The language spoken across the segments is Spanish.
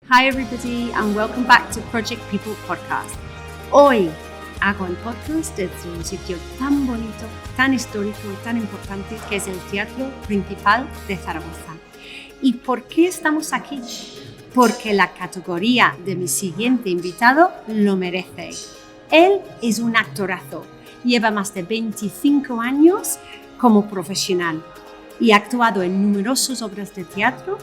Hi everybody and welcome back to Project People Podcast. Hoy hago el podcast desde un sitio tan bonito, tan histórico y tan importante que es el Teatro Principal de Zaragoza. ¿Y por qué estamos aquí? Porque la categoría de mi siguiente invitado lo merece. Él es un actorazo, lleva más de 25 años como profesional y ha actuado en numerosas obras de teatro,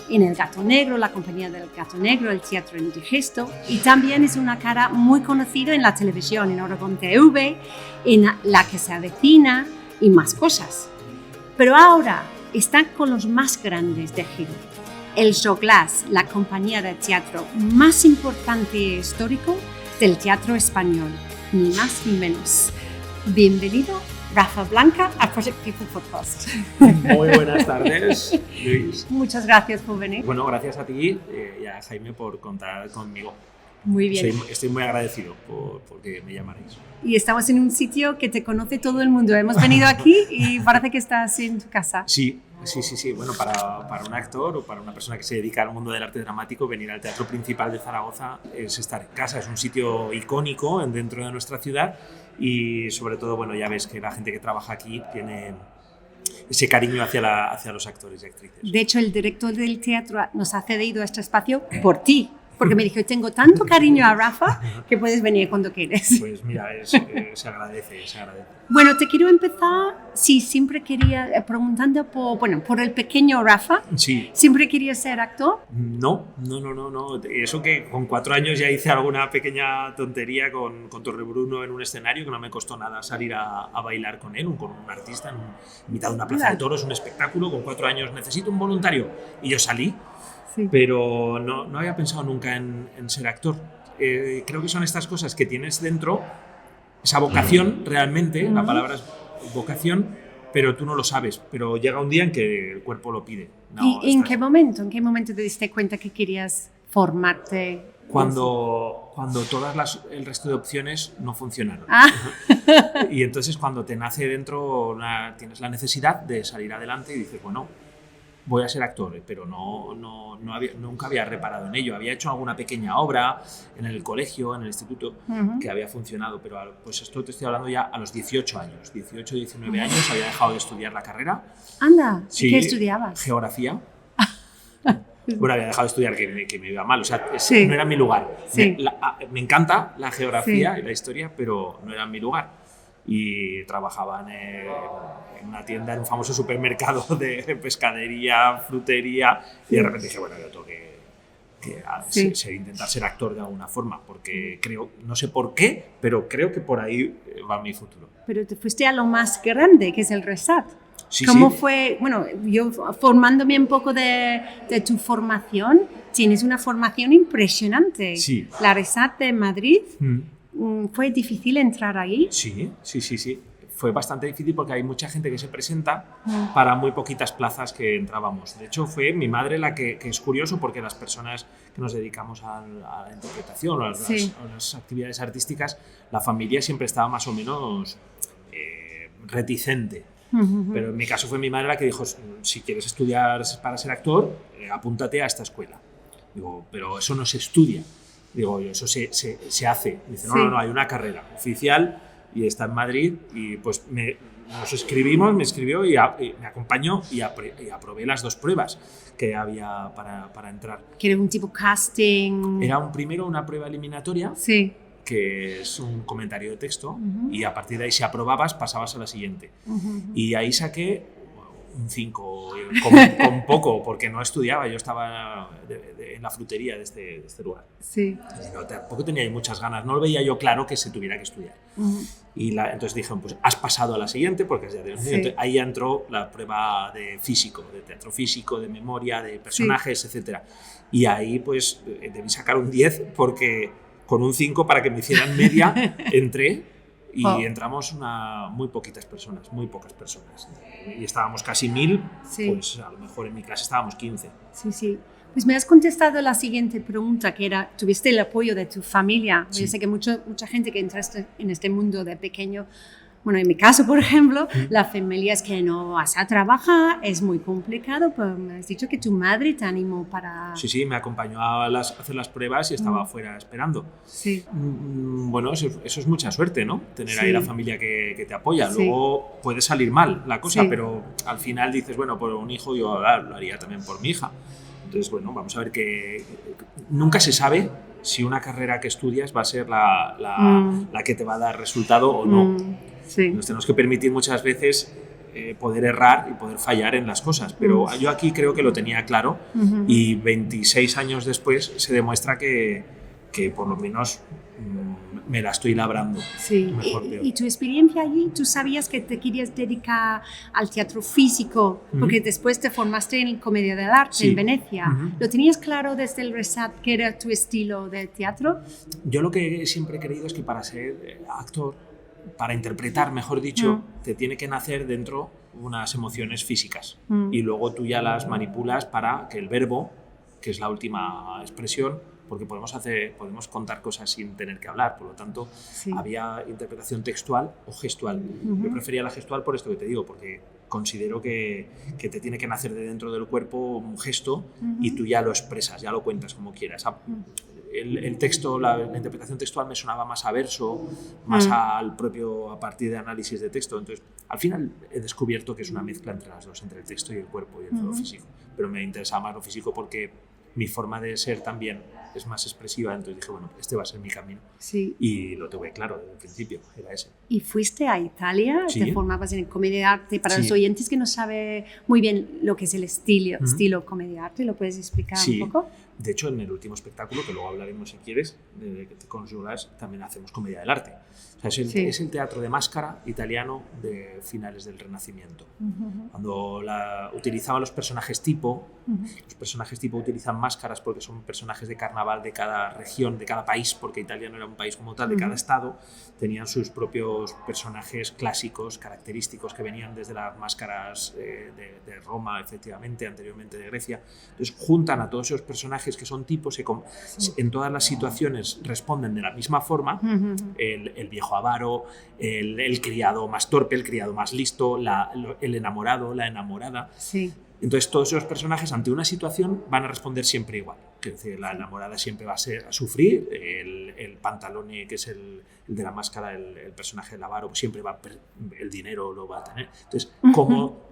en El Gato Negro, la Compañía del Gato Negro, el Teatro Indigesto, y también es una cara muy conocida en la televisión, en Aragón TV, en La que se avecina y más cosas. Pero ahora está con los más grandes de Giro, el Showglass, la compañía de teatro más importante e histórico del teatro español, ni más ni menos. Bienvenido, Rafa Blanca, a Project People Podcast. Muy buenas tardes, Luis. Muchas gracias por venir. Bueno, gracias a ti y a Jaime por contar conmigo. Muy bien. Estoy muy agradecido porque me llamaréis. Y estamos en un sitio que te conoce todo el mundo. Hemos venido aquí y parece que estás en tu casa. Sí. Bueno, para un actor o para una persona que se dedica al mundo del arte dramático, venir al Teatro Principal de Zaragoza es estar en casa. Es un sitio icónico dentro de nuestra ciudad y sobre todo, bueno, ya ves que la gente que trabaja aquí tiene ese cariño hacia los actores y actrices. De hecho, el director del teatro nos ha cedido este espacio por ti, porque me dijo, tengo tanto cariño a Rafa que puedes venir cuando quieres. Pues mira, se agradece. Bueno, te quiero empezar, siempre quería, preguntando por el pequeño Rafa. Sí. ¿Siempre querías ser actor? No. Eso que con 4 años ya hice alguna pequeña tontería con Torrebruno en un escenario, que no me costó nada salir a bailar con él, con un artista en mitad de una plaza de toros, un espectáculo. Con 4 años necesito un voluntario. Y yo salí. Sí. Pero no había pensado nunca en ser actor. Creo que son estas cosas que tienes dentro, esa vocación realmente, la palabra es vocación, pero tú no lo sabes. Pero llega un día en que el cuerpo lo pide. ¿Y en qué momento te diste cuenta que querías formarte? Cuando el resto de opciones no funcionaron. Y entonces cuando te nace dentro, tienes la necesidad de salir adelante y dices, bueno, voy a ser actor, pero nunca había reparado en ello. Había hecho alguna pequeña obra en el colegio, en el instituto, que había funcionado, pero pues esto te estoy hablando ya a los 18 años. 18, 19 años había dejado de estudiar la carrera. Anda, sí, ¿qué estudiabas? Geografía. Bueno, había dejado de estudiar, que me iba mal, o sea, sí. No era mi lugar. Sí. Me encanta la geografía y la historia, pero no era mi lugar. Y trabajaba en una tienda, en un famoso supermercado de pescadería, frutería, y de repente dije, bueno, yo tengo que intentar ser actor de alguna forma, porque creo, no sé por qué, pero creo que por ahí va mi futuro. Pero te fuiste a lo más grande, que es el RESAT. Sí, ¿Cómo fue? Bueno, yo formándome un poco de tu formación, tienes una formación impresionante. Sí. La RESAT de Madrid. ¿Fue difícil entrar ahí? Sí. Fue bastante difícil porque hay mucha gente que se presenta para muy poquitas plazas que entrábamos. De hecho, fue mi madre la que es curioso porque las personas que nos dedicamos a la interpretación o a las actividades artísticas, la familia siempre estaba más o menos reticente. Pero en mi caso fue mi madre la que dijo, si quieres estudiar para ser actor, apúntate a esta escuela. Digo, pero eso no se estudia. Digo, eso se hace. Dice, no, hay una carrera oficial y está en Madrid. Y pues nos escribimos, me escribió y me acompañó y aprobé las 2 pruebas que había para entrar. ¿Que era un tipo casting? Era primero una prueba eliminatoria, que es un comentario de texto, y a partir de ahí, si aprobabas, pasabas a la siguiente. Y ahí saqué un 5, con poco, porque no estudiaba, yo estaba en la frutería de este lugar. Sí. No, tampoco tenía muchas ganas, no lo veía yo claro que se tuviera que estudiar. Y entonces dijeron, pues has pasado a la siguiente, porque ahí entró la prueba de físico, de teatro físico, de memoria, de personajes, etc. Y ahí pues debí sacar un 10, porque con un 5, para que me hicieran media, entré. Y entramos muy pocas personas. Y estábamos casi 1000, pues a lo mejor en mi clase estábamos 15. Sí. Pues me has contestado la siguiente pregunta, que era, ¿tuviste el apoyo de tu familia? Yo sé que mucha gente que entraste en este mundo de pequeño Bueno, en mi caso, por ejemplo, las familias que no vas a trabajar es muy complicado, pero me has dicho que tu madre te animó para... Sí, me acompañó a hacer las pruebas y estaba afuera esperando. Sí. Bueno, eso es mucha suerte, ¿no? Tener ahí la familia que te apoya. Luego puede salir mal la cosa, pero al final dices, bueno, por un hijo yo lo haría también por mi hija. Entonces, bueno, vamos a ver que nunca se sabe si una carrera que estudias va a ser la que te va a dar resultado o no. Nos tenemos que permitir muchas veces poder errar y poder fallar en las cosas, pero yo aquí creo que lo tenía claro y 26 años después se demuestra que por lo menos me la estoy labrando. Sí. ¿Y tu experiencia allí? ¿Tú sabías que te querías dedicar al teatro físico? Porque después te formaste en Comedia dell'arte en Venecia. ¿Lo tenías claro desde el RESAT que era tu estilo de teatro? Yo lo que siempre he creído es que para ser actor, para interpretar, mejor dicho, te tiene que nacer dentro unas emociones físicas y luego tú ya las manipulas para que el verbo, que es la última expresión, porque podemos contar cosas sin tener que hablar, por lo tanto había interpretación textual o gestual. Yo prefería la gestual por esto que te digo, porque considero que te tiene que nacer de dentro del cuerpo un gesto y tú ya lo expresas, ya lo cuentas como quieras. El texto, la interpretación textual me sonaba más a verso, más a partir de análisis de texto. Entonces, al final he descubierto que es una mezcla entre las dos, entre el texto y el cuerpo y lo físico. Pero me interesaba más lo físico porque mi forma de ser también es más expresiva, entonces dije, bueno, este va a ser mi camino. Sí. Y lo tuve claro desde el principio, era ese. ¿Y fuiste a Italia? Sí. ¿Te formabas en Comedia dell'arte? Para los oyentes que no saben muy bien lo que es el estilo Comedia dell'arte, ¿lo puedes explicar un poco? De hecho, en el último espectáculo, que luego hablaremos si quieres, con Jules, también hacemos Comedia dell'arte. O sea, es el teatro de máscara italiano de finales del Renacimiento. Cuando utilizaban los personajes tipo, los personajes tipo utilizan máscaras porque son personajes de carnaval de cada región, de cada país, porque Italia no era un país como tal, de cada estado, tenían sus propios personajes clásicos, característicos, que venían desde las máscaras de Roma, efectivamente, anteriormente de Grecia. Entonces juntan a todos esos personajes que son tipos, en todas las situaciones responden de la misma forma, el viejo avaro, el criado más torpe, el criado más listo, el enamorado, la enamorada. Sí. Entonces todos esos personajes ante una situación van a responder siempre igual. Es decir, la enamorada siempre va a sufrir, el Pantalone, que es el de la máscara, el personaje del avaro, siempre el dinero lo va a tener. Entonces, como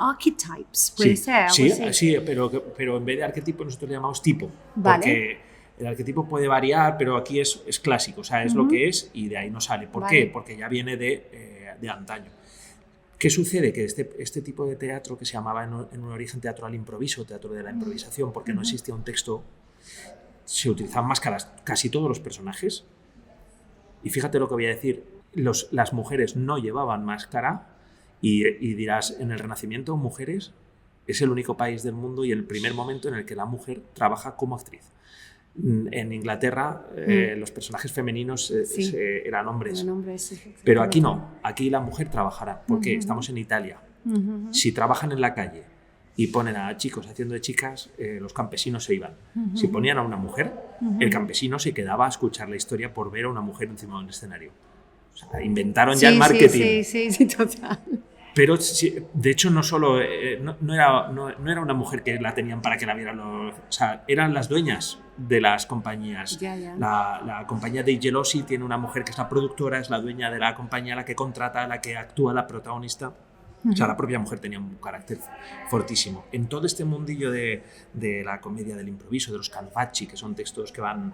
archetypes, puede ser. Sí, pero en vez de arquetipo nosotros le llamamos tipo. Vale. Porque el arquetipo puede variar, pero aquí es clásico, o sea, es lo que es y de ahí no sale. ¿Por qué? Porque ya viene de antaño. ¿Qué sucede? Que este tipo de teatro, que se llamaba en un origen teatro al improviso, teatro de la improvisación, porque no existía un texto, se utilizaban máscaras casi todos los personajes. Y fíjate lo que voy a decir, las mujeres no llevaban máscara y dirás, en el Renacimiento, mujeres, es el único país del mundo y el primer momento en el que la mujer trabaja como actriz. En Inglaterra los personajes femeninos eran hombres, pero aquí no, aquí la mujer trabajará, porque estamos en Italia. Si trabajan en la calle y ponen a chicos haciendo de chicas, los campesinos se iban. Si ponían a una mujer, el campesino se quedaba a escuchar la historia por ver a una mujer encima de un escenario. O sea, inventaron ya el marketing. Sí, total. Pero de hecho no solo no era una mujer que la tenían para que la vieran, o sea, eran las dueñas de las compañías. Ya. La compañía de Gelosi tiene una mujer que es la productora, es la dueña de la compañía, la que contrata, la que actúa, la protagonista. O sea, la propia mujer tenía un carácter fortísimo. En todo este mundillo de la comedia del improviso, de los calvacci, que son textos que van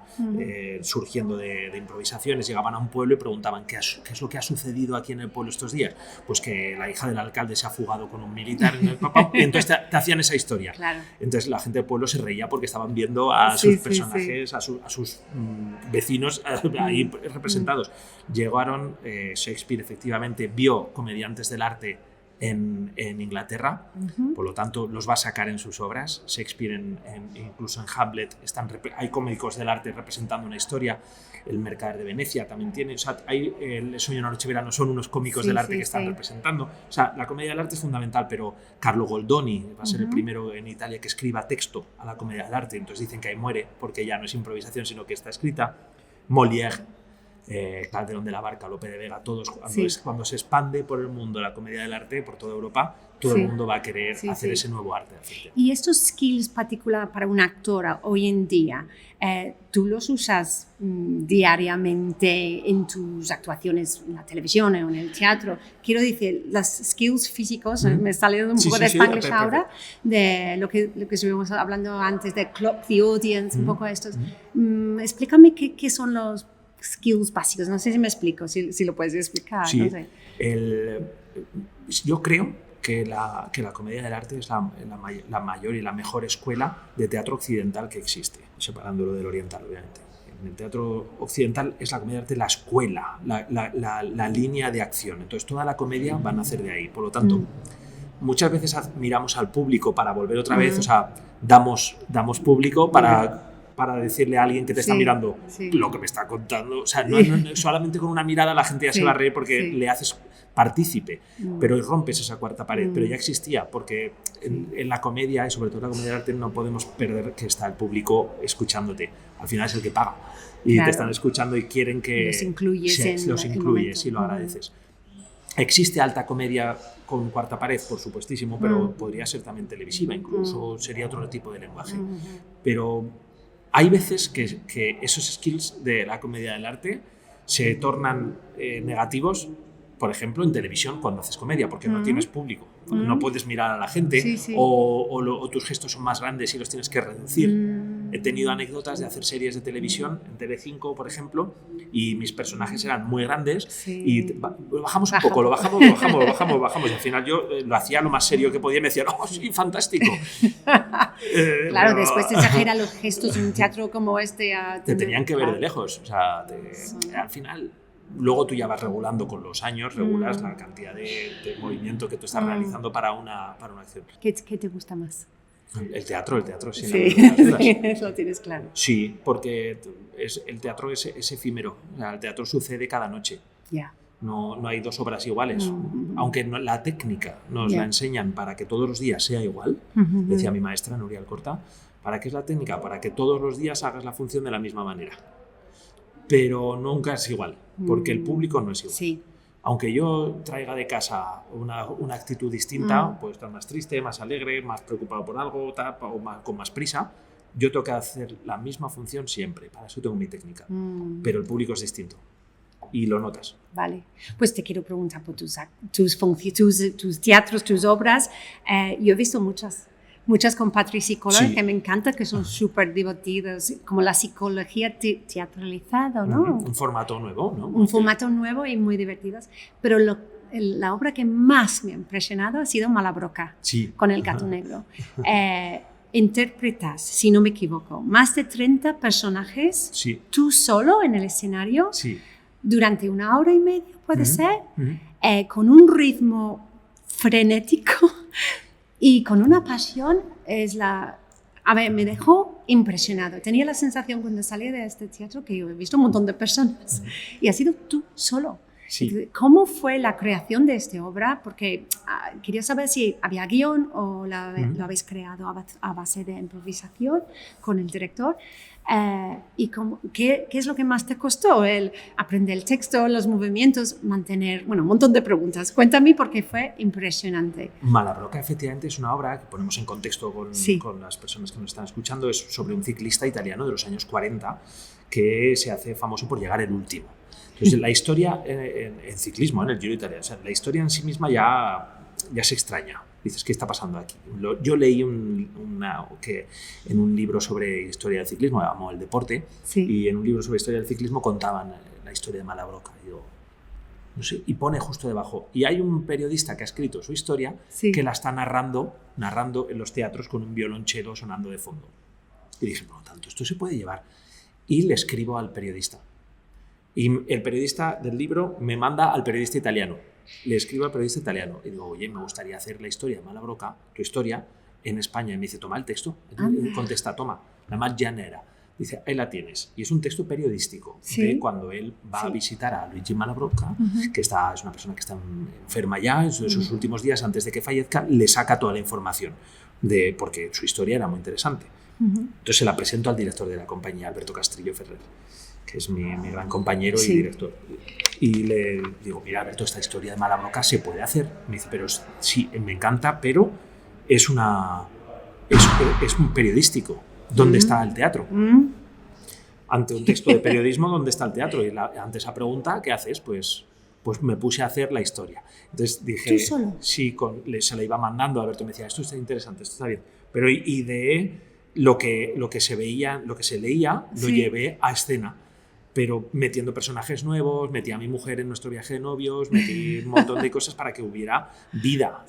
surgiendo de improvisaciones, llegaban a un pueblo y preguntaban ¿qué es lo que ha sucedido aquí en el pueblo estos días? Pues que la hija del alcalde se ha fugado con un militar en el papá, y entonces te hacían esa historia. Claro. Entonces la gente del pueblo se reía porque estaban viendo a sus personajes, a sus vecinos ahí representados. Llegaron, Shakespeare efectivamente vio comediantes del arte en Inglaterra, por lo tanto los va a sacar en sus obras. Shakespeare incluso en Hamlet hay cómicos del arte representando una historia. El Mercader de Venecia también tiene, o sea, el Sueño de una noche de verano son unos cómicos del arte que están representando. O sea, la comedia del arte es fundamental, pero Carlo Goldoni va a ser el primero en Italia que escriba texto a la comedia del arte, entonces dicen que ahí muere porque ya no es improvisación sino que está escrita. Molière Calderón de la Barca, Lope de Vega, todos, cuando se expande por el mundo la comedia del arte, por toda Europa, todo el mundo va a querer hacer ese nuevo arte. Y estos skills particulares para un actor hoy en día, ¿tú los usas diariamente en tus actuaciones en la televisión o en el teatro? Quiero decir, los skills físicos, me está saliendo un poco de Spanglish ahora, de lo que estuvimos hablando antes, de clock the audience, un poco estos. Explícame qué son los skills básicos, no sé si me explico, si lo puedes explicar. Sí, no sé. Yo creo que la comedia del arte es la mayor y la mejor escuela de teatro occidental que existe, separándolo del oriental, obviamente. En el teatro occidental es la comedia del arte la escuela, la línea de acción. Entonces toda la comedia va a nacer de ahí. Por lo tanto, muchas veces miramos al público para volver otra vez, o sea, damos público para decirle a alguien que te está mirando lo que me está contando. O sea, no, solamente con una mirada la gente ya se va a reír porque le haces partícipe, pero rompes esa cuarta pared. Pero ya existía, porque en la comedia, y sobre todo en la comedia de arte, no podemos perder que está el público escuchándote. Al final es el que paga. Y te están escuchando y quieren que... Los incluyes los incluyes y lo agradeces. Existe alta comedia con cuarta pared, por supuestísimo, pero podría ser también televisiva, incluso sería otro tipo de lenguaje. Pero hay veces que esos skills de la comedia del arte se tornan negativos, por ejemplo, en televisión cuando haces comedia, porque no tienes público, no puedes mirar a la gente o tus gestos son más grandes y los tienes que reducir. He tenido anécdotas de hacer series de televisión en Telecinco, por ejemplo, y mis personajes eran muy grandes y bajamos un poco, lo bajamos y al final yo lo hacía lo más serio que podía y me decían, ¡oh, sí, fantástico! Claro, después te exagera los gestos en un teatro como este. Te tenían que ver de lejos, o sea, al final... Luego tú ya vas regulando con los años, regulas la cantidad de movimiento que tú estás realizando para una acción. ¿Qué te gusta más? El teatro, sin eso lo tienes claro. Sí, porque el teatro es efímero, o sea, el teatro sucede cada noche. No hay dos obras iguales, aunque la técnica nos la enseñan para que todos los días sea igual, decía mi maestra Nuria Alcorta. ¿Para qué es la técnica? Para que todos los días hagas la función de la misma manera. Pero nunca es igual, porque el público no es igual. Aunque yo traiga de casa una actitud distinta, puedo estar más triste, más alegre, más preocupado por algo, con más prisa, yo tengo que hacer la misma función siempre. Para eso tengo mi técnica. Pero el público es distinto y lo notas. Vale, pues te quiero preguntar por tus teatros, tus obras. Yo he visto muchas con Patri Psicóloga que me encanta, que son súper divertidas, como la psicología teatralizada, ¿no? Un formato nuevo, ¿no? Un formato nuevo y muy divertidas. Pero la obra que más me ha impresionado ha sido Malabroca, con el gato negro. Interpretas, si no me equivoco, más de 30 personajes, tú solo en el escenario, durante 1 hora y media, puede ser, con un ritmo frenético y con una pasión. Me dejó impresionado. Tenía la sensación cuando salí de este teatro que yo he visto un montón de personas y has sido tú solo. ¿Cómo fue la creación de esta obra? Porque quería saber si había guión o lo habéis creado a base de improvisación con el director. ¿Y qué es lo que más te costó? El aprender el texto, los movimientos, mantener... Bueno, un montón de preguntas. Cuéntame porque fue impresionante. Malabroca, efectivamente, es una obra que ponemos en contexto con las personas que nos están escuchando. Es sobre un ciclista italiano de los años 40 que se hace famoso por llegar el último. Entonces, la historia en ciclismo, en el Giro italiano, o sea, la historia en sí misma ya se extraña. Dices, ¿qué está pasando aquí? Yo leí que en un libro sobre historia del ciclismo, llamado El Deporte, y en un libro sobre historia del ciclismo contaban la historia de Malabroca. No sé, y pone justo debajo. Y hay un periodista que ha escrito su historia que la está narrando en los teatros con un violonchelo sonando de fondo. Y dije, por lo tanto, esto se puede llevar. Y le escribo al periodista. Y el periodista del libro me manda al periodista italiano. Le escribo al periodista italiano y digo, oye, me gustaría hacer la historia de Malabroca, tu historia, en España. Y me dice, toma el texto. Contesta, toma, la más llanera. Dice, ahí la tienes. Y es un texto periodístico de cuando él va a visitar a Luigi Malabroca, que es una persona que está enferma ya, en sus últimos días antes de que fallezca, le saca toda la información, porque su historia era muy interesante. Entonces se la presento al director de la compañía, Alberto Castrillo Ferrer. que es mi gran compañero y director. Y le digo, mira, Alberto, esta historia de Malabroca se puede hacer. Me dice, pero sí, me encanta, pero es un periodístico. ¿Dónde está el teatro? Ante un texto de periodismo, ¿dónde está el teatro? Y ante esa pregunta, ¿qué haces? Pues me puse a hacer la historia. Entonces dije, ¿tú solo? Sí, se la iba mandando. Alberto me decía, esto está interesante, esto está bien. Pero ideé lo que se veía, lo que se leía, lo llevé a escena. Pero metiendo personajes nuevos, metí a mi mujer en nuestro viaje de novios, metí un montón de cosas para que hubiera vida,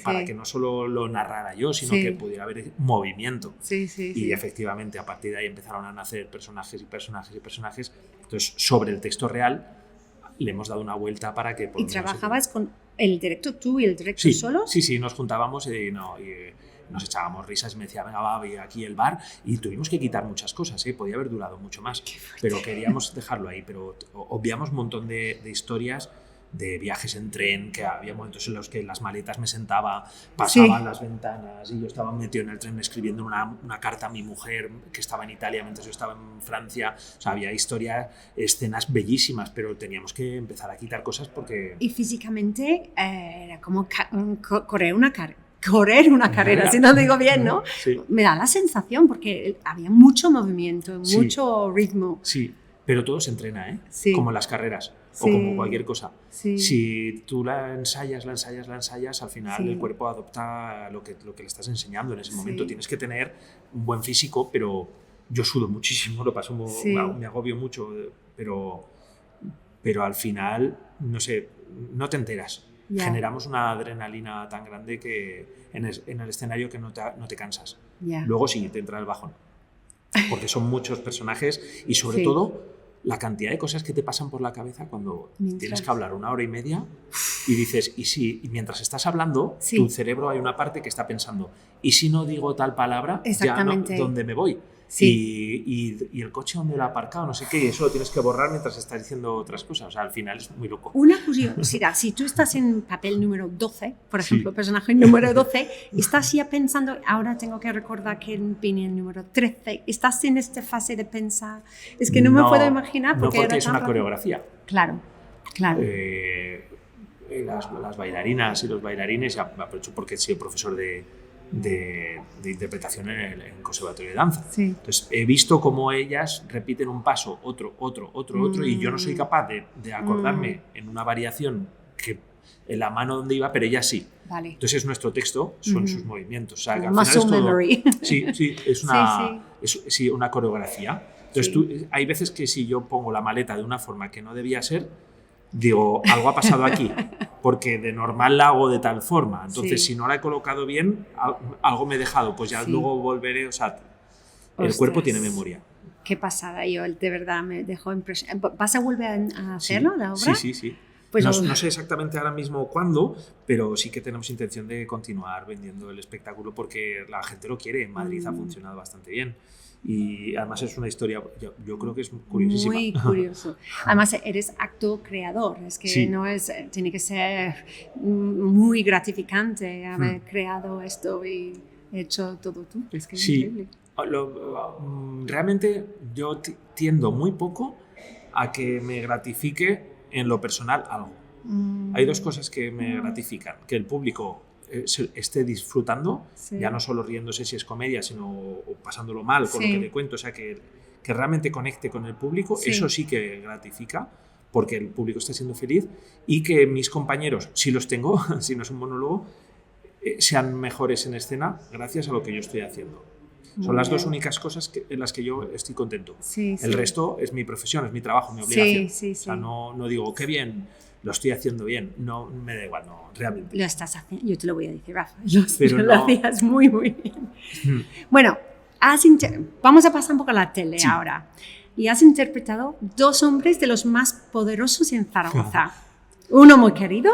para que no solo lo narrara yo, sino que pudiera haber movimiento. Y efectivamente, a partir de ahí empezaron a nacer personajes y personajes y personajes. Entonces, sobre el texto real, le hemos dado una vuelta para que... ¿Y trabajabas con el director, tú y el director solo? Sí, nos juntábamos y nos echábamos risas y me decía, venga, va aquí el bar, y tuvimos que quitar muchas cosas, podía haber durado mucho más, pero queríamos dejarlo ahí, pero obviamos un montón de historias de viajes en tren, que había momentos en los que las maletas me sentaba, pasaban las ventanas y yo estaba metido en el tren escribiendo una carta a mi mujer que estaba en Italia mientras yo estaba en Francia. O sea, había historias, escenas bellísimas, pero teníamos que empezar a quitar cosas porque... Y físicamente era como correr una carrera, si no digo bien, ¿no? Me da la sensación, porque había mucho movimiento, mucho ritmo. Sí, pero todo se entrena, como las carreras o como cualquier cosa. Si tú la ensayas, al final el cuerpo adopta lo que le estás enseñando en ese momento. Tienes que tener un buen físico, pero yo sudo muchísimo, lo paso me agobio mucho, pero al final, no sé, no te enteras. Generamos una adrenalina tan grande que en el escenario que no te cansas. Luego sí, te entra el bajón. Porque son muchos personajes y sobre todo la cantidad de cosas que te pasan por la cabeza cuando tienes que hablar 1 hora y media y dices, y mientras estás hablando, tu cerebro hay una parte que está pensando, ¿y si no digo tal palabra? Ya no, ¿dónde me voy? Y el coche donde lo ha aparcado, no sé qué, y eso lo tienes que borrar mientras estás diciendo otras cosas. O sea, al final es muy loco. Una curiosidad, si tú estás en papel número 12, por ejemplo, personaje número 12, estás ya pensando, ahora tengo que recordar que vine en número 13, estás en esta fase de pensar, es que no me puedo imaginar. Porque es una coreografía. Claro. Las bailarinas y los bailarines, ya aprovecho porque he sido profesor de interpretación en el Conservatorio de Danza. Entonces he visto cómo ellas repiten un paso, otro, y yo no soy capaz de acordarme en una variación que en la mano donde iba, pero ellas sí. Entonces nuestro texto son sus movimientos. O sea, que al final es todo, memory. Es una coreografía. Entonces hay veces que si yo pongo la maleta de una forma que no debía ser, digo, algo ha pasado aquí, porque de normal la hago de tal forma. Entonces, si no la he colocado bien, algo me he dejado, pues ya luego volveré. O sea, el cuerpo tiene memoria. Qué pasada, yo de verdad me dejó impresionado. ¿Vas a volver a hacerlo, la obra? Sí. Pues no sé exactamente ahora mismo cuándo, pero sí que tenemos intención de continuar vendiendo el espectáculo porque la gente lo quiere. En Madrid ha funcionado bastante bien. Y además es una historia, yo creo que es curiosísima. Muy curioso. Además eres actor creador, es que tiene que ser muy gratificante haber creado esto y hecho todo tú. Es que es increíble. Realmente yo tiendo muy poco a que me gratifique en lo personal algo. Hay 2 cosas que me gratifican, que el público esté disfrutando, ya no solo riéndose si es comedia, sino pasándolo mal con lo que le cuento, o sea, que realmente conecte con el público, eso sí que gratifica, porque el público está siendo feliz, y que mis compañeros, si los tengo, si no es un monólogo, sean mejores en escena gracias a lo que yo estoy haciendo. Son las 2 únicas cosas en las que yo estoy contento. El resto es mi profesión, es mi trabajo, mi obligación. O sea, no digo, qué bien, lo estoy haciendo bien. No, me da igual, no, realmente. Lo estás haciendo, yo te lo voy a decir, Rafa. Lo hacías muy, muy bien. Bueno, vamos a pasar un poco a la tele ahora. Y has interpretado 2 hombres de los más poderosos en Zaragoza. Uno muy querido.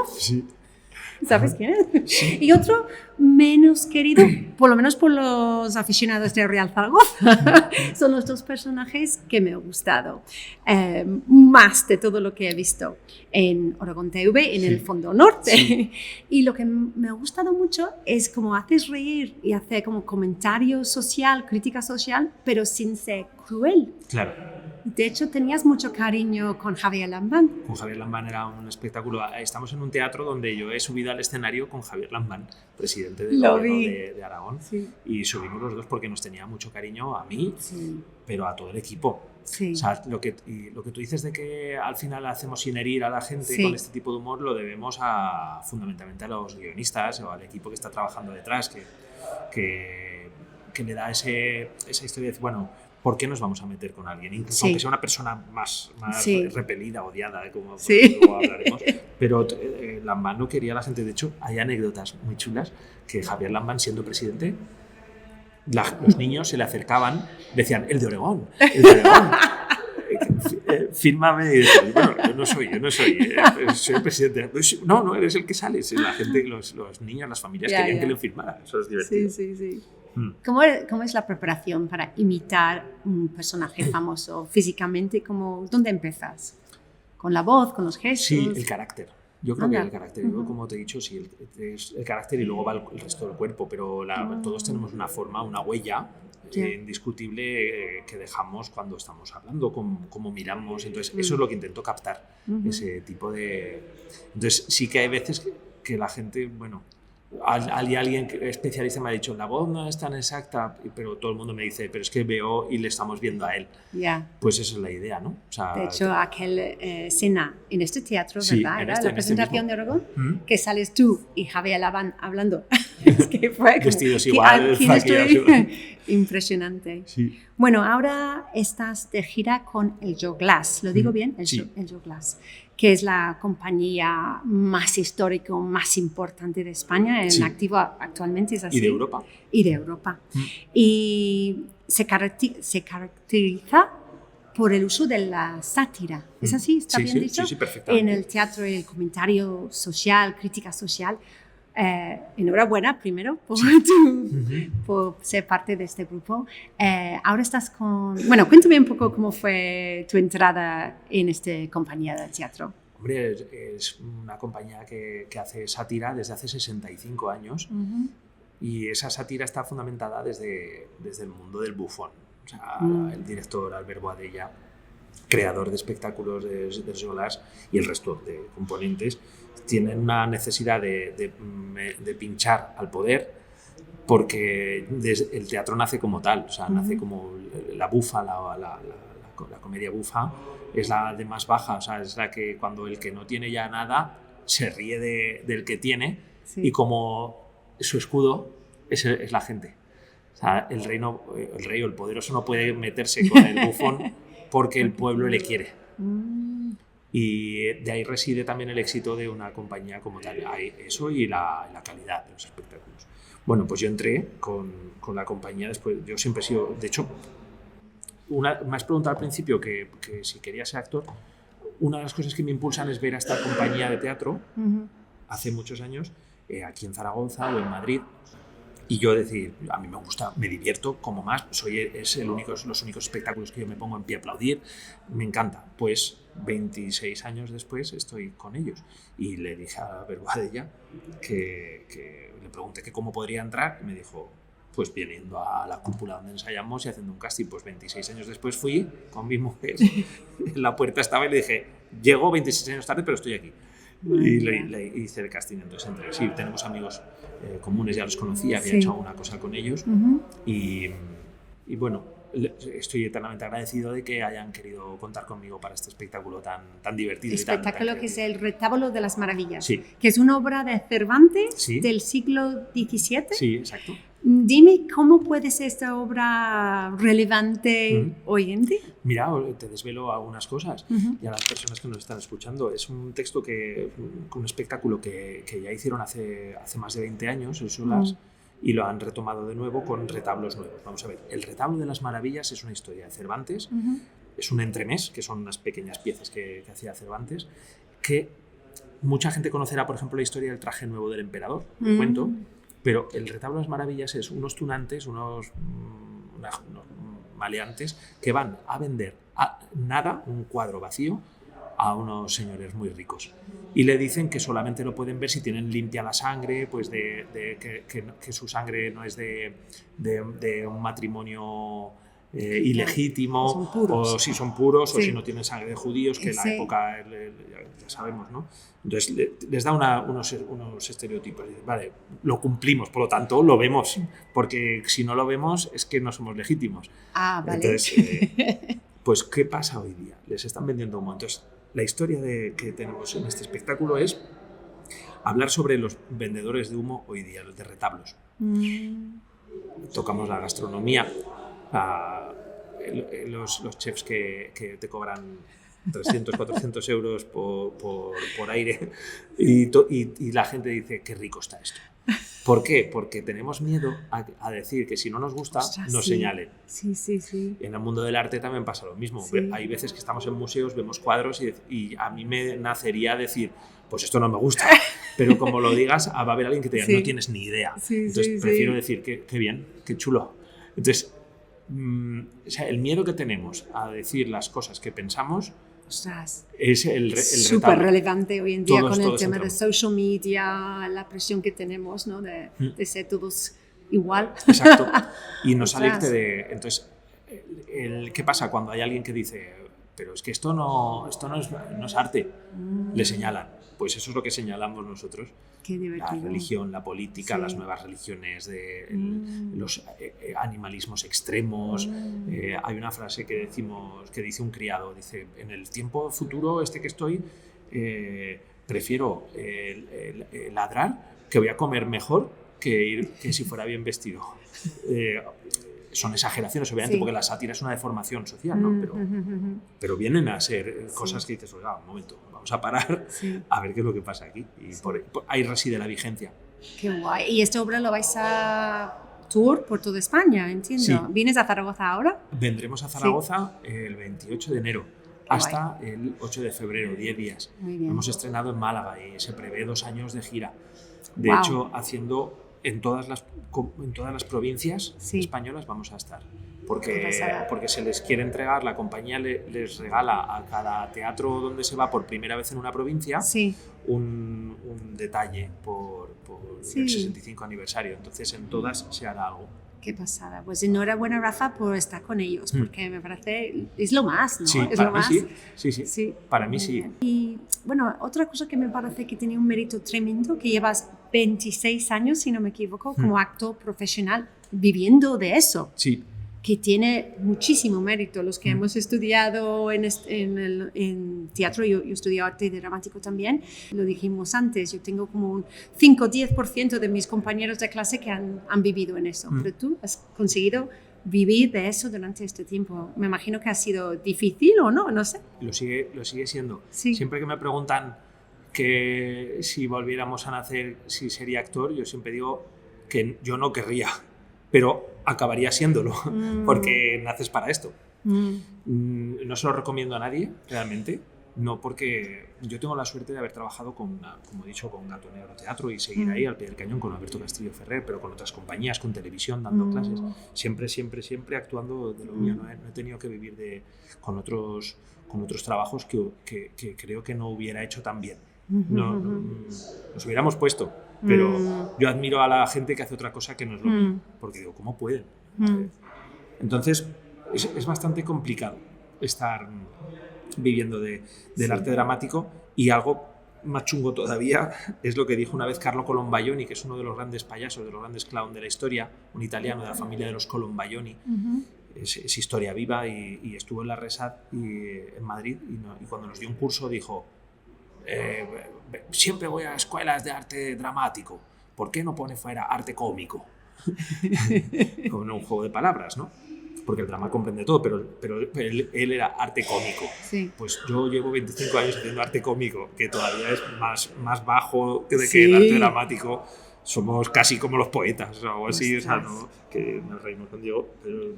¿Sabes quién es? Y otro menos querido, por lo menos por los aficionados de Real Zaragoza. Son los 2 personajes que me han gustado más de todo lo que he visto en Oregón TV, en el Fondo Norte. Y lo que me ha gustado mucho es cómo haces reír y hacer como comentario social, crítica social, pero sin ser cruel. Claro. De hecho, tenías mucho cariño con Javier Lambán. Con Javier Lambán era un espectáculo. Estamos en un teatro donde yo he subido al escenario con Javier Lambán, presidente del gobierno de Aragón, sí. Y subimos los dos porque nos tenía mucho cariño a mí, sí. Pero a todo el equipo. Sí. O sea, lo que tú dices de que al final hacemos sin herir a la gente, sí. Con este tipo de humor, lo debemos fundamentalmente a los guionistas o al equipo que está trabajando detrás, que le da esa historia de decir, bueno, ¿por qué nos vamos a meter con alguien? Incluso sí. Aunque sea una persona más sí. Repelida, odiada, como sí. Luego hablaremos. Pero Lambán no quería a la gente. De hecho, hay anécdotas muy chulas que Javier Lambán, siendo presidente, los niños se le acercaban, decían, el de Oregón, fírmame, y decían, bueno, yo no soy soy el presidente. No, eres el que sales. La gente, los niños, las familias querían que le firmara. Eso es divertido. Sí. ¿Cómo es la preparación para imitar un personaje famoso físicamente? ¿Dónde empiezas? ¿Con la voz, con los gestos? Sí, el carácter. Yo creo que el carácter, yo, como te he dicho, sí, el carácter y luego va el resto del cuerpo, pero todos tenemos una forma, una huella indiscutible que dejamos cuando estamos hablando, cómo miramos. Entonces, eso es lo que intento captar, ese tipo de... Entonces, sí que hay veces que la gente, bueno... Alguien especialista me ha dicho, la voz no es tan exacta, pero todo el mundo me dice, pero es que veo y le estamos viendo a él. Pues esa es la idea, ¿no? O sea, de hecho, aquel escena en este teatro, sí, ¿verdad? Era la presentación de Oregón, que sales tú y Javier Lambán hablando. Es que fue como, vestidos igual, impresionante. Sí. Bueno, ahora estás de gira con el Joe Glass, ¿lo digo bien? El Joe Glass, que es la compañía más histórica, más importante de España, en activo actualmente, ¿es así? Y de Europa. Y se caracteriza por el uso de la sátira. ¿Es así? ¿Está bien dicho? Sí, perfectamente. En el teatro, el comentario social, crítica social. Enhorabuena primero por ser parte de este grupo. Ahora estás con... Bueno, cuéntame un poco cómo fue tu entrada en esta compañía de teatro. Hombre, es una compañía que hace sátira desde hace 65 años y esa sátira está fundamentada desde el mundo del bufón. O sea, el director Albert Boadella, creador de espectáculos de Jolas y el resto de componentes, tienen una necesidad de pinchar al poder porque el teatro nace como tal, o sea, nace como la bufa, la comedia bufa es la de más baja, o sea, es la que cuando el que no tiene ya nada se ríe del que tiene y como su escudo es la gente. O sea, el rey o el poderoso no puede meterse con el bufón porque el pueblo le quiere. Y de ahí reside también el éxito de una compañía como tal. Hay eso y la calidad de los espectáculos. Bueno, pues yo entré con la compañía después. Yo siempre he sido... De hecho, me has preguntado al principio que si quería ser actor. Una de las cosas que me impulsan es ver a esta compañía de teatro hace muchos años, aquí en Zaragoza o en Madrid. Y yo decir, a mí me gusta, me divierto como más, los únicos espectáculos que yo me pongo en pie a aplaudir, me encanta. Pues 26 años después estoy con ellos y le dije a Boadella que le pregunté que cómo podría entrar y me dijo, pues viniendo a la cúpula donde ensayamos y haciendo un casting. Pues 26 años después fui con mi mujer, en la puerta estaba y le dije, llego 26 años tarde pero estoy aquí. Y le hice el casting, entonces entré. Sí, tenemos amigos comunes, ya los conocía, había hecho una cosa con ellos y bueno, estoy eternamente agradecido de que hayan querido contar conmigo para este espectáculo tan divertido. Espectáculo que es el Retablo de las Maravillas, que es una obra de Cervantes del siglo XVII. Sí, exacto. Dime, ¿cómo puede ser esta obra relevante hoy en día? Mira, te desvelo algunas cosas y a las personas que nos están escuchando. Es un texto un espectáculo que ya hicieron hace más de 20 años, el Jolas, y lo han retomado de nuevo con retablos nuevos. Vamos a ver, el Retablo de las Maravillas es una historia de Cervantes, es un entremés, que son unas pequeñas piezas que hacía Cervantes, que mucha gente conocerá, por ejemplo, la historia del traje nuevo del emperador, el cuento. Pero el Retablo de las Maravillas es unos tunantes, unos maleantes que van a vender un cuadro vacío, a unos señores muy ricos. Y le dicen que solamente lo pueden ver si tienen limpia la sangre, pues que su sangre no es de un matrimonio ilegítimo, o si son puros, o si no tienen sangre de judíos, que en la época ya sabemos, ¿no? Entonces les da unos estereotipos. Vale, lo cumplimos, por lo tanto lo vemos, porque si no lo vemos es que no somos legítimos. Vale. Entonces, pues ¿qué pasa hoy día? Les están vendiendo humo. Entonces, la historia que tenemos en este espectáculo es hablar sobre los vendedores de humo hoy día, los de retablos. Tocamos la gastronomía, los chefs que te cobran 300, 400 euros por aire y la gente dice, qué rico está esto. ¿Por qué? Porque tenemos miedo a decir que si no nos gusta, nos señalen. Sí. En el mundo del arte también pasa lo mismo. Sí. Hay veces que estamos en museos, vemos cuadros y a mí me nacería decir, pues esto no me gusta. Pero como lo digas, va a haber alguien que te diga, no tienes ni idea. Entonces prefiero decir, qué bien, qué chulo. Entonces, o sea, el miedo que tenemos a decir las cosas que pensamos es el súper relevante hoy en día con el tema de social media, la presión que tenemos, ¿no? de ser todos igual. Exacto. Y no salirte de... Entonces, ¿qué pasa cuando hay alguien que dice, pero es que esto no es arte? Le señalan. Pues eso es lo que señalamos nosotros. Qué divertido. La religión, la política, las nuevas religiones, los animalismos extremos. Hay una frase que dice un criado, dice, en el tiempo futuro que estoy, prefiero ladrar, que voy a comer mejor que si fuera bien vestido. Son exageraciones, obviamente, porque la sátira es una deformación social, ¿no? Pero vienen a ser cosas que dices, oiga, un momento, vamos a parar a ver qué es lo que pasa aquí. Y ahí reside la vigencia. Qué guay. ¿Y esta obra lo vais a tour por toda España, entiendo? Sí. ¿Vienes a Zaragoza ahora? Vendremos a Zaragoza el 28 de enero hasta el 8 de febrero, 10 días. Hemos estrenado en Málaga y se prevé 2 años de gira. De hecho, haciendo... En todas las provincias españolas vamos a estar, porque se les quiere entregar, la compañía les regala a cada teatro donde se va por primera vez en una provincia un detalle por el 65 aniversario, entonces en todas se hará algo. Qué pasada. Pues enhorabuena, Rafa, por estar con ellos, porque me parece, es lo más, ¿no? Sí, es para lo mí más. sí. Para mí sí. Y bueno, otra cosa que me parece que tiene un mérito tremendo, que llevas 26 años, si no me equivoco, como actor profesional, viviendo de eso. Sí. Que tiene muchísimo mérito. Los que hemos estudiado en teatro, yo estudié arte dramático también, lo dijimos antes, yo tengo como un 5-10% de mis compañeros de clase que han vivido en eso, pero tú has conseguido vivir de eso durante este tiempo. Me imagino que ha sido difícil o no sé. Lo sigue siendo. Sí. Siempre que me preguntan que si volviéramos a nacer, si sería actor, yo siempre digo que yo no querría, pero acabaría siéndolo, porque naces para esto. No se lo recomiendo a nadie, realmente, no, porque yo tengo la suerte de haber trabajado como he dicho, con Gato Negro Teatro y seguir ahí al pie del cañón con Alberto Castillo Ferrer, pero con otras compañías, con televisión, dando clases, siempre actuando de lo mío. No he tenido que vivir con otros trabajos que creo que no hubiera hecho tan bien. Nos hubiéramos puesto, pero yo admiro a la gente que hace otra cosa que no es lo mío, porque digo, ¿cómo pueden? Entonces es bastante complicado estar viviendo del arte dramático, y algo más chungo todavía es lo que dijo una vez Carlo Colombaioni, que es uno de los grandes payasos, de los grandes clown de la historia, un italiano de la familia de los Colombaioni. Es historia viva y estuvo en la RESAD en Madrid, y cuando nos dio un curso dijo, siempre voy a escuelas de arte dramático, ¿por qué no pone fuera arte cómico? Como un juego de palabras, ¿no? Porque el drama comprende todo, pero él era arte cómico. Sí. Pues yo llevo 25 años haciendo arte cómico, que todavía es más bajo que el arte dramático. Somos casi como los poetas o algo así, o sea, ¿no? Que nos reímos con Diego, pero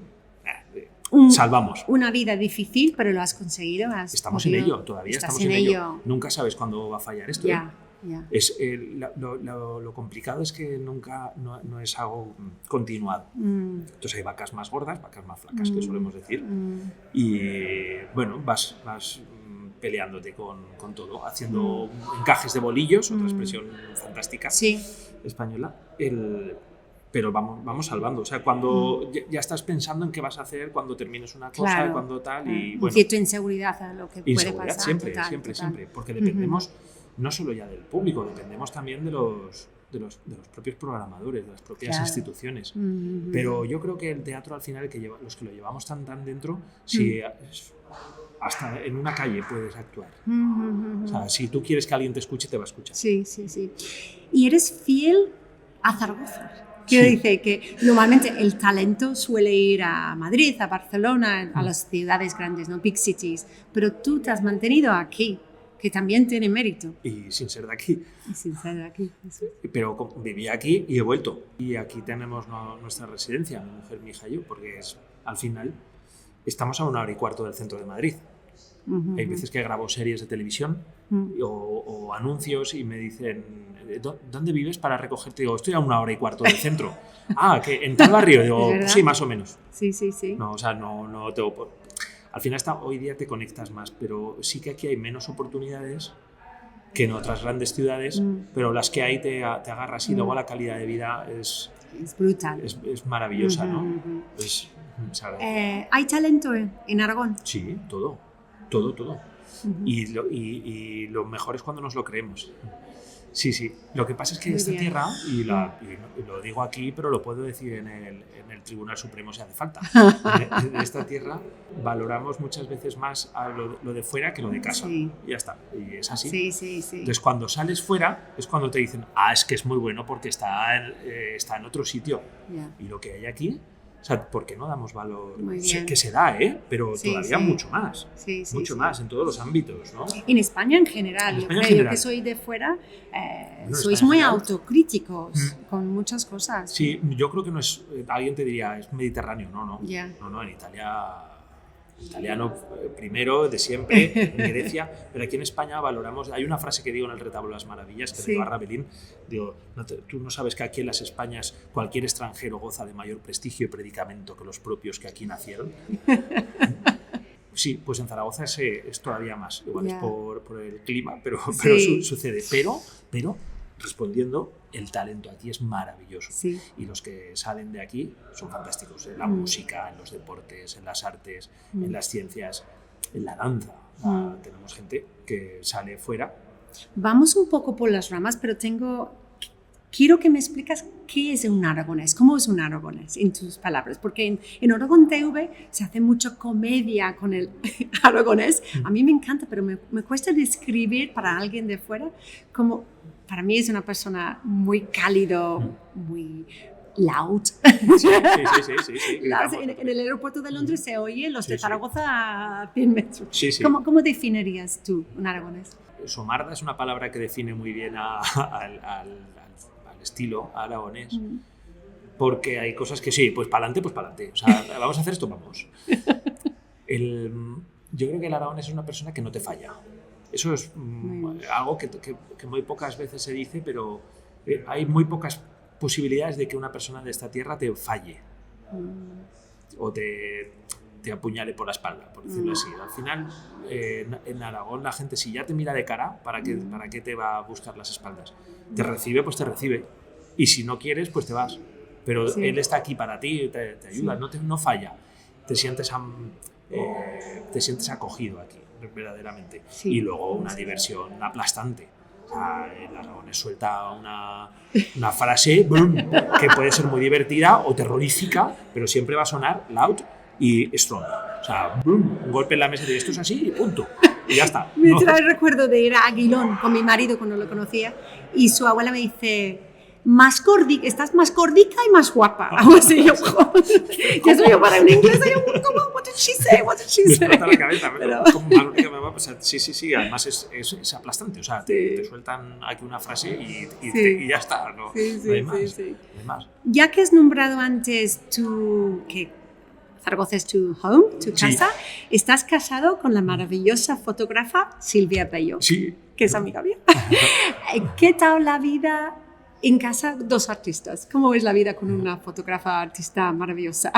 salvamos. Una vida difícil, pero lo has conseguido. Estamos en ello, todavía estamos en ello. Nunca sabes cuándo va a fallar esto. Lo complicado es que nunca no es algo continuado. Entonces hay vacas más gordas, vacas más flacas, que solemos decir. Y bueno, vas peleándote con todo, haciendo encajes de bolillos, otra expresión fantástica española. pero vamos salvando. O sea, cuando ya estás pensando en qué vas a hacer cuando termines una cosa, cuando tal, y bueno. Cierta inseguridad a lo que puede pasar. Siempre, porque dependemos no solo ya del público, dependemos también de los propios programadores, de las propias instituciones. Pero yo creo que el teatro al final, los que lo llevamos tan dentro, si hasta en una calle puedes actuar. O sea, si tú quieres que alguien te escuche, te va a escuchar. Sí. ¿Y eres fiel a Zaragoza? Quiero decir que normalmente el talento suele ir a Madrid, a Barcelona, a las ciudades grandes, ¿no? Big cities, pero tú te has mantenido aquí, que también tiene mérito. Y sin ser de aquí. Eso. Pero viví aquí y he vuelto. Y aquí tenemos nuestra residencia, mi mujer, mi hija y yo, porque al final estamos a 1 hora y cuarto del centro de Madrid. Hay veces que grabo series de televisión o anuncios y me dicen, ¿dónde vives para recogerte? Digo, estoy a 1 hora y cuarto del centro. ¿Que en tal barrio? Digo, sí, más o menos. Sí. No, o sea, no tengo... Al final hoy día te conectas más, pero sí que aquí hay menos oportunidades que en otras grandes ciudades, pero las que hay te agarras y luego la calidad de vida es brutal. Es maravillosa, ¿no? ¿Hay talento en Aragón? Sí, todo. Y lo mejor es cuando nos lo creemos. Sí. Lo que pasa es que esta tierra, y lo digo aquí, pero lo puedo decir en el Tribunal Supremo si hace falta, en esta tierra valoramos muchas veces más a lo de fuera que lo de casa. Y ya está. Y es así. Sí. Entonces, cuando sales fuera, es cuando te dicen, es que es muy bueno porque está en otro sitio. Y lo que hay aquí... O sea, ¿por qué no damos valor? Que se da, pero todavía mucho más. Mucho más en todos los ámbitos, ¿no? En España en general. Yo creo que soy de fuera. Sois muy autocríticos con muchas cosas. Sí, yo creo que no es... Alguien te diría, es mediterráneo. No, en Italia... Italiano primero, de siempre, en Grecia, pero aquí en España valoramos... Hay una frase que digo en el Retablo de las Maravillas, que digo a Rabelín, digo, tú no sabes que aquí en las Españas cualquier extranjero goza de mayor prestigio y predicamento que los propios que aquí nacieron. Sí, pues en Zaragoza es todavía más, igual es por el clima, pero sucede. Pero respondiendo, el talento aquí es maravilloso. Y los que salen de aquí son fantásticos en la música, en los deportes, en las artes, en las ciencias, en la danza. Tenemos gente que sale fuera. Vamos un poco por las ramas, pero quiero que me explicas qué es un aragonés, cómo es un aragonés en tus palabras, porque en Aragón TV se hace mucha comedia con el aragonés. A mí me encanta, pero me cuesta describir para alguien de fuera como... Para mí es una persona muy cálido, muy loud. Sí. En el aeropuerto de Londres se oye los de Zaragoza a 100 metros. Sí. ¿Cómo definirías tú un aragonés? Somarda es una palabra que define muy bien al estilo aragonés. Porque hay cosas que sí, pues para adelante. O sea, vamos a hacer esto, vamos. Yo creo que el aragonés es una persona que no te falla. Eso es algo que muy pocas veces se dice, pero hay muy pocas posibilidades de que una persona de esta tierra te falle o te apuñale por la espalda, por decirlo así. Al final, en Aragón la gente, si ya te mira de cara, ¿para qué te va a buscar las espaldas? Te recibe, pues te recibe. Y si no quieres, pues te vas. Pero él está aquí para ti, te ayuda, no falla. Te sientes acogido aquí, verdaderamente. Y luego una diversión aplastante. O sea, el aragonés suelta una frase que puede ser muy divertida o terrorífica, pero siempre va a sonar loud y strong. O sea, un golpe en la mesa y esto es así y punto. Y ya está. Me trae el recuerdo de ir a Aguilón con mi marido cuando lo conocía y su abuela me dice... estás más gordica y más guapa. Así yo, yo para un inglés, what did she say? Me explota la cabeza, pero sí, además es aplastante, o sea, te sueltan aquí una frase y ya está, no hay más. Ya que has nombrado antes que Zaragoza es tu home, tu casa, estás casado con la maravillosa fotógrafa Silvia Bello, que es amiga mía. ¿Qué tal la vida en casa, dos artistas? ¿Cómo es la vida con una fotógrafa artista maravillosa?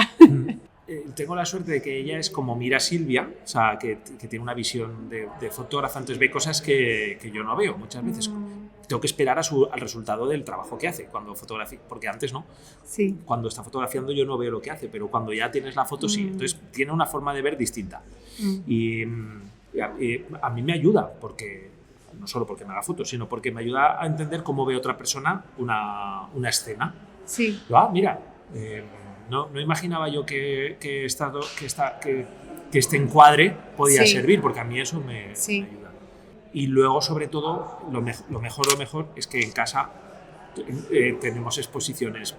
Tengo la suerte de que ella es como mira Silvia, o sea, que tiene una visión de fotógrafa, entonces ve cosas que yo no veo muchas veces. tengo que esperar al resultado del trabajo que hace cuando fotografía, porque antes no. Sí. Cuando está fotografiando yo no veo lo que hace, pero cuando ya tienes la foto sí. Entonces tiene una forma de ver distinta. Y a mí me ayuda, porque no solo porque me haga fotos, sino porque me ayuda a entender cómo ve otra persona una escena. Sí. Mira, no imaginaba yo que este encuadre podía servir, porque a mí eso me ayuda. Y luego, sobre todo, lo mejor es que en casa tenemos exposiciones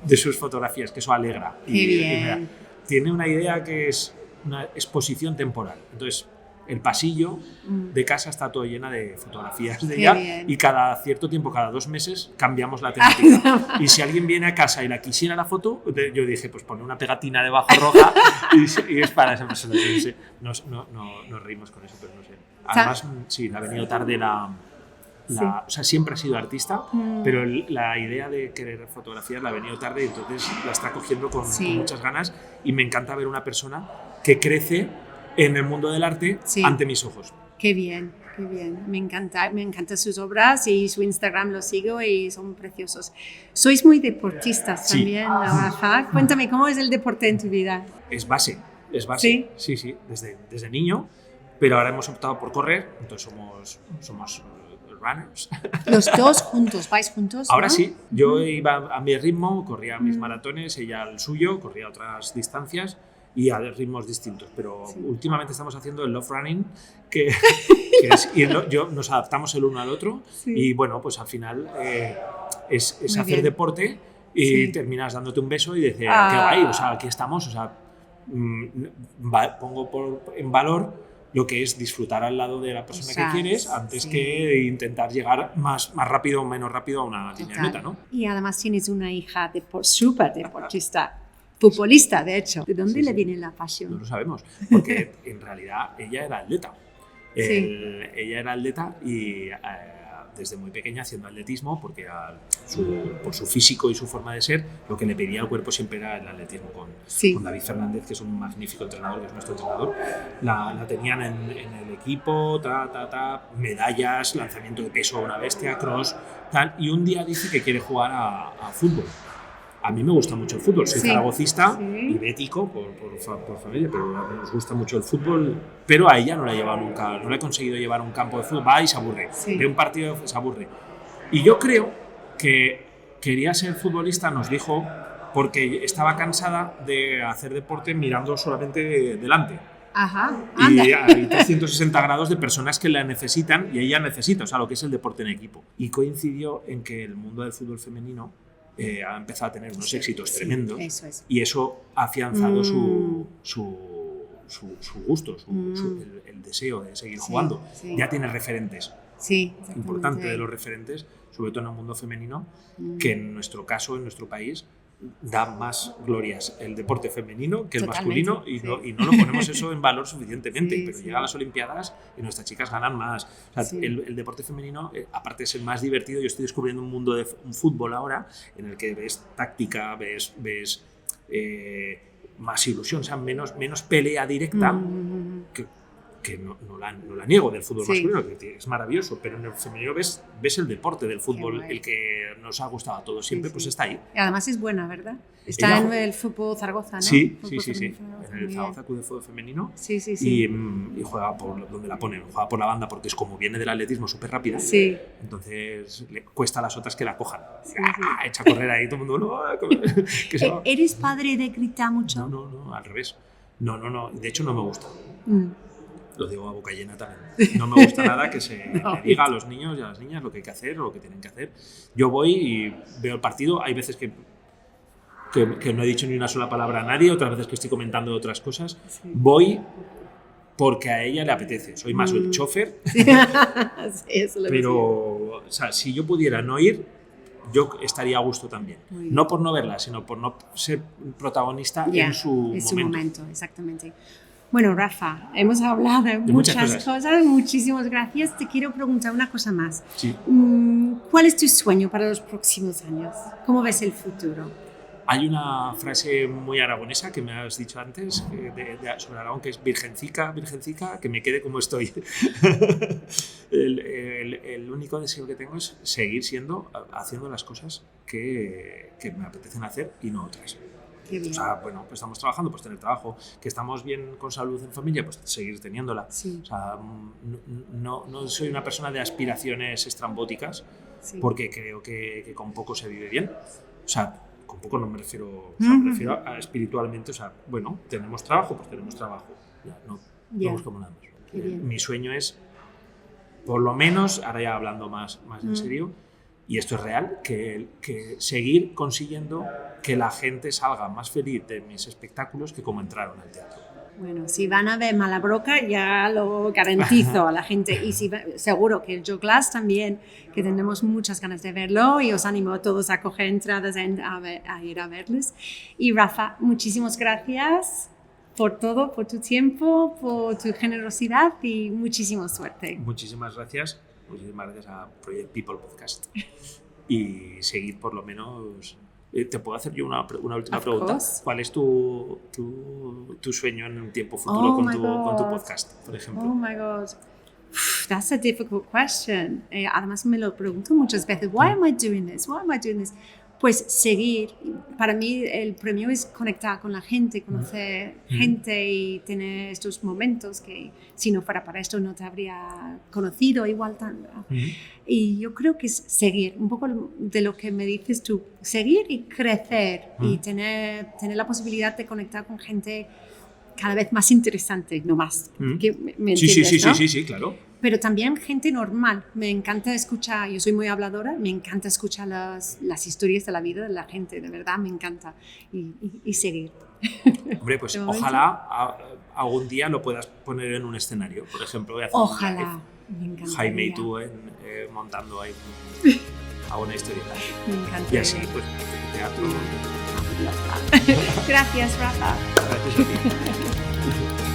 de sus fotografías, que eso alegra. Qué bien. Mira, tiene una idea que es una exposición temporal. Entonces, el pasillo de casa está todo llena de fotografías de ella y cada cierto tiempo, cada 2 meses, cambiamos la temática. Y si alguien viene a casa y la quisiera la foto, yo dije, pues pone una pegatina debajo roja y es para esa persona. Nos reímos con eso, pero no sé. Además, sí, le ha venido tarde o sea, siempre ha sido artista, pero la idea de querer fotografiar le ha venido tarde y entonces la está cogiendo con muchas ganas y me encanta ver una persona que crece en el mundo del arte ante mis ojos. Qué bien, qué bien. Me encantan sus obras y su Instagram lo sigo y son preciosos. Sois muy deportistas también, Rafa. Cuéntame, ¿cómo es el deporte en tu vida? Es base. ¿Sí? Sí, desde niño, pero ahora hemos optado por correr, entonces somos runners. ¿Los dos juntos? ¿Vais juntos? Ahora ¿no? Sí, yo iba a mi ritmo, corría mis maratones, ella al suyo, corría otras distancias y a ritmos distintos, pero últimamente estamos haciendo el love running, que es nos adaptamos el uno al otro y bueno, pues al final es hacer deporte y terminas dándote un beso y decir, qué guay, o sea, aquí estamos, o sea, pongo en valor lo que es disfrutar al lado de la persona que quieres antes que intentar llegar más rápido o menos rápido a una línea de meta, ¿no? Y además tienes una hija súper deportista. Futbolista, de hecho. ¿De dónde le viene la pasión? No lo sabemos, porque en realidad ella era atleta. Ella era atleta y desde muy pequeña haciendo atletismo, porque por su físico y su forma de ser, lo que le pedía al cuerpo siempre era el atletismo. Con David Fernández, que es un magnífico entrenador, que es nuestro entrenador, la tenían en el equipo, medallas, lanzamiento de peso a una bestia, cross, tal, y un día dice que quiere jugar a fútbol. A mí me gusta mucho el fútbol, soy zaragocista y bético por familia, pero nos gusta mucho el fútbol, pero a ella no la he llevado nunca, no la he conseguido llevar a un campo de fútbol, va y se aburre, ve un partido se aburre. Y yo creo que quería ser futbolista, nos dijo, porque estaba cansada de hacer deporte mirando solamente delante. Ajá, y hay 360 grados de personas que la necesitan y ella necesita, o sea, lo que es el deporte en equipo. Y coincidió en que el mundo del fútbol femenino ha empezado a tener unos éxitos tremendos y eso ha afianzado su gusto, el deseo de seguir jugando. Ya tiene referentes importantes de los referentes, sobre todo en el mundo femenino, que en nuestro caso, en nuestro país, da más glorias el deporte femenino que el masculino y no lo ponemos eso en valor suficientemente, pero llega a las Olimpiadas y nuestras chicas ganan más. O sea, el deporte femenino, aparte de ser más divertido, yo estoy descubriendo un mundo de un fútbol ahora en el que ves táctica, ves más ilusión, o sea, menos pelea directa, que no la niego del fútbol masculino, que es maravilloso, pero en el femenino ves el deporte del fútbol, el que nos ha gustado a todos siempre, pues está ahí. Y además es buena, ¿verdad? Está en el fútbol Zaragoza, ¿no? Sí. En el Zaragoza Club de Fútbol Femenino. Y juega por donde la ponen, juega por la banda, porque es como viene del atletismo súper rápida. Entonces le cuesta a las otras que la cojan. Echa a correr ahí, todo el mundo. No, ¿Eres padre de gritar mucho? No, al revés. No. De hecho, no me gusta. Lo digo a boca llena también. No me gusta nada que se le diga a los niños y a las niñas lo que hay que hacer o lo que tienen que hacer. Yo voy y veo el partido. Hay veces que no he dicho ni una sola palabra a nadie, otras veces que estoy comentando otras cosas. Voy porque a ella le apetece. Soy más el chofer. Pero, o sea, si yo pudiera no ir, yo estaría a gusto también. No por no verla, sino por no ser protagonista en su momento. Exactamente. Bueno, Rafa, hemos hablado de muchas cosas. Muchísimas gracias. Te quiero preguntar una cosa más. Sí. ¿Cuál es tu sueño para los próximos años? ¿Cómo ves el futuro? Hay una frase muy aragonesa que me has dicho antes sobre Aragón, que es virgencica, que me quede como estoy. El único deseo que tengo es seguir haciendo las cosas que me apetecen hacer y no otras. Qué bien. O sea, bueno, pues estamos trabajando, pues tener trabajo, que estamos bien con salud en familia, pues seguir teniéndola. Sí. O sea, no soy una persona de aspiraciones estrambóticas, sí, porque creo que con poco se vive bien. O sea, con poco no me refiero, o sea, me refiero a espiritualmente. O sea, bueno, tenemos trabajo, pues tenemos trabajo. Ya, no buscamos nada más. Mi sueño es, por lo menos, ahora ya hablando más en serio, y esto es real, que seguir consiguiendo que la gente salga más feliz de mis espectáculos que como entraron al teatro. Bueno, si van a ver Malabroca, ya lo garantizo a la gente. Y seguro que el Joe Glass también, que tenemos muchas ganas de verlo, y os animo a todos a coger entradas a ir a verles. Y Rafa, muchísimas gracias por todo, por tu tiempo, por tu generosidad y muchísima suerte. Muchísimas gracias a Project People Podcast. Y seguid por lo menos... ¿Te puedo hacer yo una última pregunta? ¿Cuál es tu sueño en un tiempo futuro con tu podcast, por ejemplo? Oh my God. That's a difficult question. Además me lo pregunto muchas veces. Why am I doing this? Pues seguir. Para mí el premio es conectar con la gente, conocer gente y tener estos momentos que si no fuera para esto no te habría conocido igual tanto. Y yo creo que es seguir, un poco de lo que me dices tú, seguir y crecer y tener la posibilidad de conectar con gente cada vez más interesante, no más. Que me entiendes, ¿no? Sí, claro. Pero también gente normal. Me encanta escuchar, yo soy muy habladora, me encanta escuchar las historias de la vida de la gente, de verdad me encanta. Y seguir. Hombre, pues ojalá algún día lo puedas poner en un escenario. Por ejemplo, voy a hacer ojalá. Me encantaría. Jaime y tú montando ahí alguna historia. Me encantaría. Y así, pues, teatro. Gracias, Rafa. Gracias a ti.